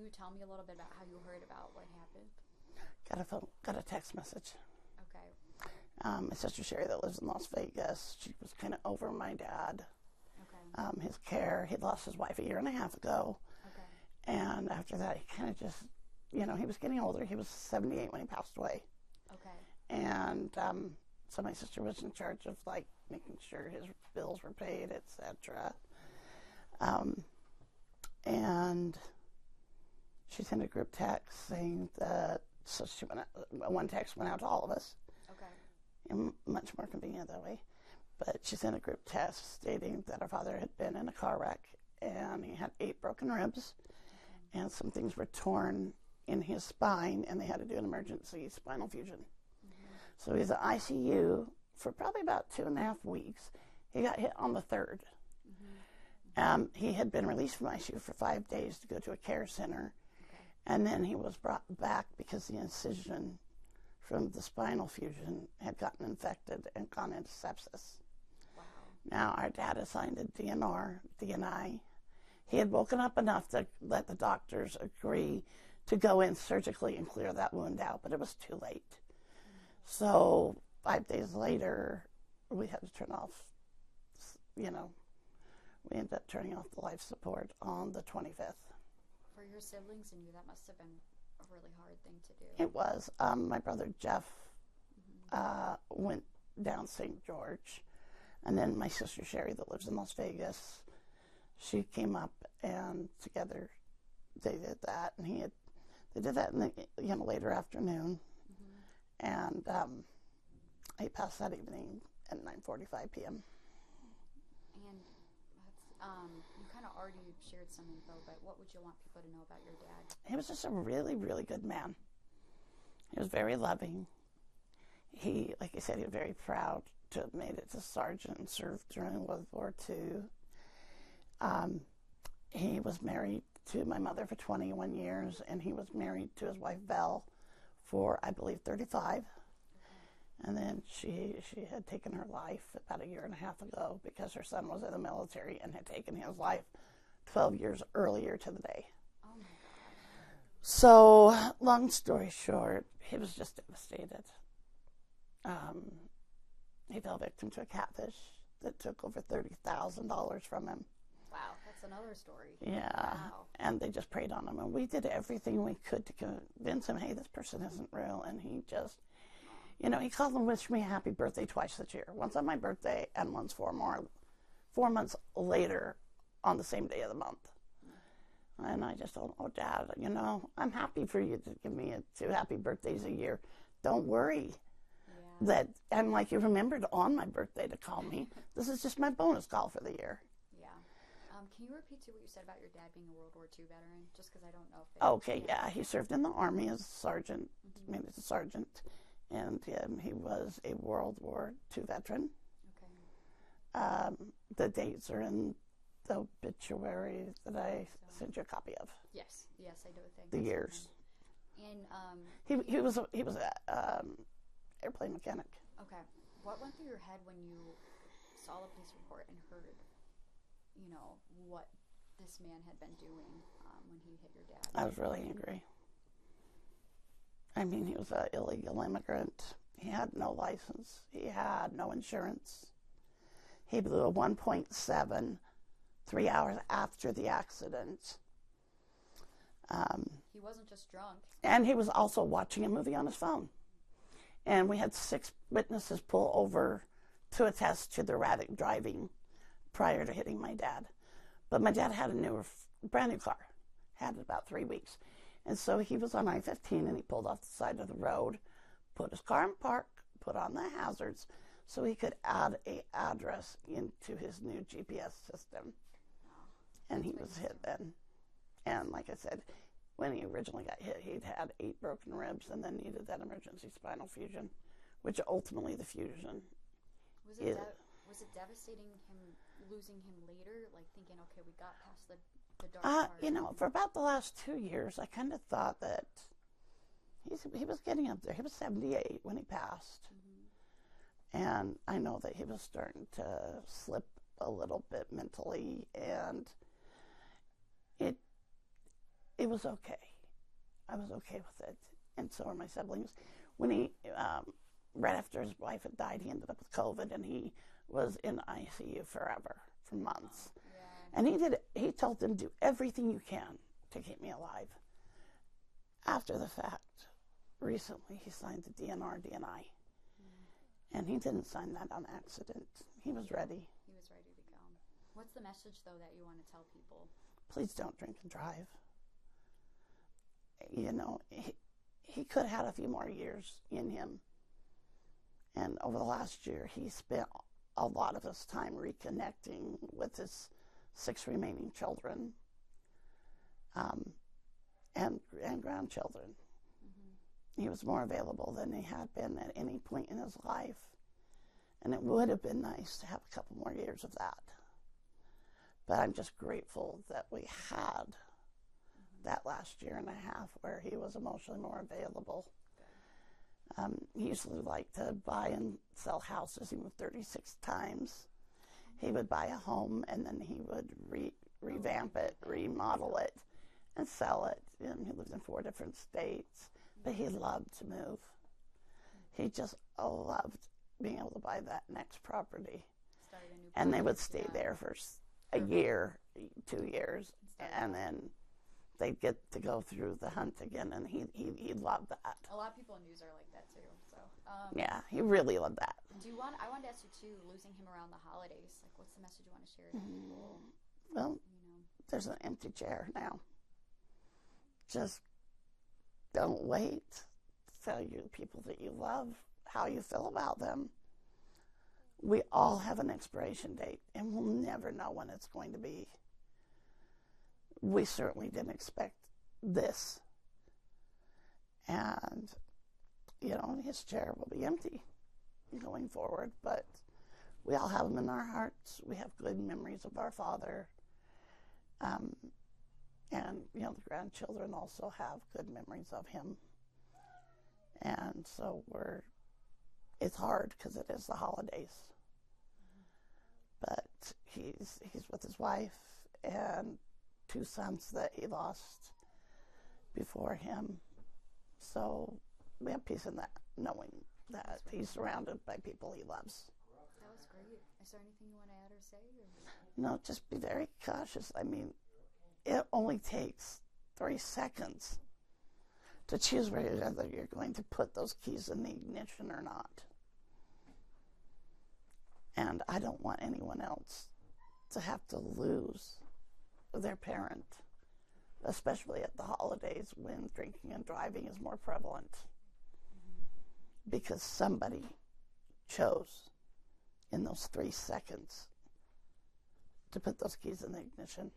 you tell me a little bit about how you heard about what happened? Got a text message. Okay. My sister Sherry that lives in Las Vegas, she was kind of over my dad. Okay. His care. He'd lost his wife a year and a half ago. Okay. And after that, he kind of just, he was getting older. He was 78 when he passed away. Okay. And so my sister was in charge of, like, making sure his bills were paid, etc. And she sent a group text saying that, so one text went out to all of us. Okay. And much more convenient that way. But she sent a group text stating that our father had been in a car wreck and he had 8 broken ribs, and some things were torn in his spine, and they had to do an emergency spinal fusion. Mm-hmm. So he's in ICU for probably about 2.5 weeks. He got hit on the 3rd. Mm-hmm. He had been released from ICU for 5 days to go to a care center, Okay. and then he was brought back because the incision from the spinal fusion had gotten infected and gone into sepsis. Wow. Now, our dad had signed a DNI. He had woken up enough to let the doctors agree to go in surgically and clear that wound out, but it was too late. So 5 days later, we had to turn off, we ended up turning off the life support on the 25th. For your siblings and you, that must have been a really hard thing to do. It was. My brother Jeff went down St. George, and then my sister Sherry that lives in Las Vegas, she came up, and together they did that, and they did that in the later afternoon, and he passed that evening at 9:45 p.m. And you kind of already shared some info, but what would you want people to know about your dad? He was just a really, really good man. He was very loving. He, like I said, he was very proud to have made it to sergeant and served during World War II. He was married to my mother for 21 years, and he was married to his wife, Val, for, I believe, 35. And then she had taken her life about 1.5 years ago because her son was in the military and had taken his life 12 years earlier to the day. Oh my God. So, long story short, he was just devastated. He fell victim to a catfish that took over $30,000 from him. Wow, that's another story. Yeah, Wow. And they just preyed on him, and we did everything we could to convince him, hey, this person isn't real, and he just, he called and wished me a happy birthday twice this year. Once on my birthday, and once 4 months later on the same day of the month. And I just told him, oh, Dad, I'm happy for you to give me 2 happy birthdays a year. Don't worry. Yeah. That I'm like, you remembered on my birthday to call me. This is just my bonus call for the year. Yeah. Can you repeat what you said about your dad being a World War II veteran? Just because I don't know if Okay, yeah. He served in the Army as a sergeant. I mean, as a sergeant. And he was a World War II veteran. Okay. The dates are in the obituary that I sent you a copy of. Yes, I do think The years. And he was a airplane mechanic. okay, what went through your head when you saw the police report and heard, what this man had been doing when he hit your dad? I was really angry. I mean, he was an illegal immigrant. He had no license. He had no insurance. He blew a 1.7 3 hours after the accident. He wasn't just drunk. And he was also watching a movie on his phone. And we had 6 witnesses pull over to attest to the erratic driving prior to hitting my dad. But my dad had a brand new car. Had it about 3 weeks. And so he was on I-15 and he pulled off the side of the road, put his car in park, put on the hazards so he could add a address into his new GPS system. And he was hit then. And like I said, when he originally got hit, he'd had 8 broken ribs and then needed that emergency spinal fusion, which ultimately the fusion. Was it devastating him losing him later? Like thinking, okay, we got past the dark part. For about the last 2 years, I kind of thought that he was getting up there. He was 78 when he passed. Mm-hmm. And I know that he was starting to slip a little bit mentally, and it was okay. I was okay with it, and so are my siblings. When he, right after his wife had died, he ended up with COVID, and he was in ICU forever, for months. Yeah. And he told them, do everything you can to keep me alive. After the fact, recently he signed the DNI. And he didn't sign that on accident. He was ready. He was ready to go. What's the message, though, that you want to tell people? Please don't drink and drive. You know, he could have had a few more years in him. And over the last year, he spent a lot of his time reconnecting with his 6 remaining children and grandchildren. He was more available than he had been at any point in his life. And it would have been nice to have a couple more years of that. But I'm just grateful that we had that last year and a half where he was emotionally more available. He usually liked to buy and sell houses. He moved 36 times. He would buy a home and then he would revamp it, remodel it, and sell it. And he lived in 4 different states. But he loved to move. He just loved being able to buy that next property. And they would stay there for a year, 2 years, and then they'd get to go through the hunt again, and he loved that. A lot of people in news are like that too. So yeah, he really loved that. I wanted to ask you too, losing him around the holidays, like what's the message you want to share to people? Well, there's an empty chair now. Just don't wait to tell you the people that you love how you feel about them. We all have an expiration date, and we'll never know when it's going to be. We certainly didn't expect this. And, his chair will be empty going forward, but we all have him in our hearts. We have good memories of our father. And, the grandchildren also have good memories of him. And so it's hard because it is the holidays. But he's with his wife and 2 sons that he lost before him. So we have peace in that, knowing that he's surrounded by people he loves. That was great. Is there anything you want to add or say? No, just be very cautious. I mean, it only takes 3 seconds to choose whether you're going to put those keys in the ignition or not. And I don't want anyone else to have to lose their parent, especially at the holidays when drinking and driving is more prevalent. Because somebody chose in those 3 seconds to put those keys in the ignition.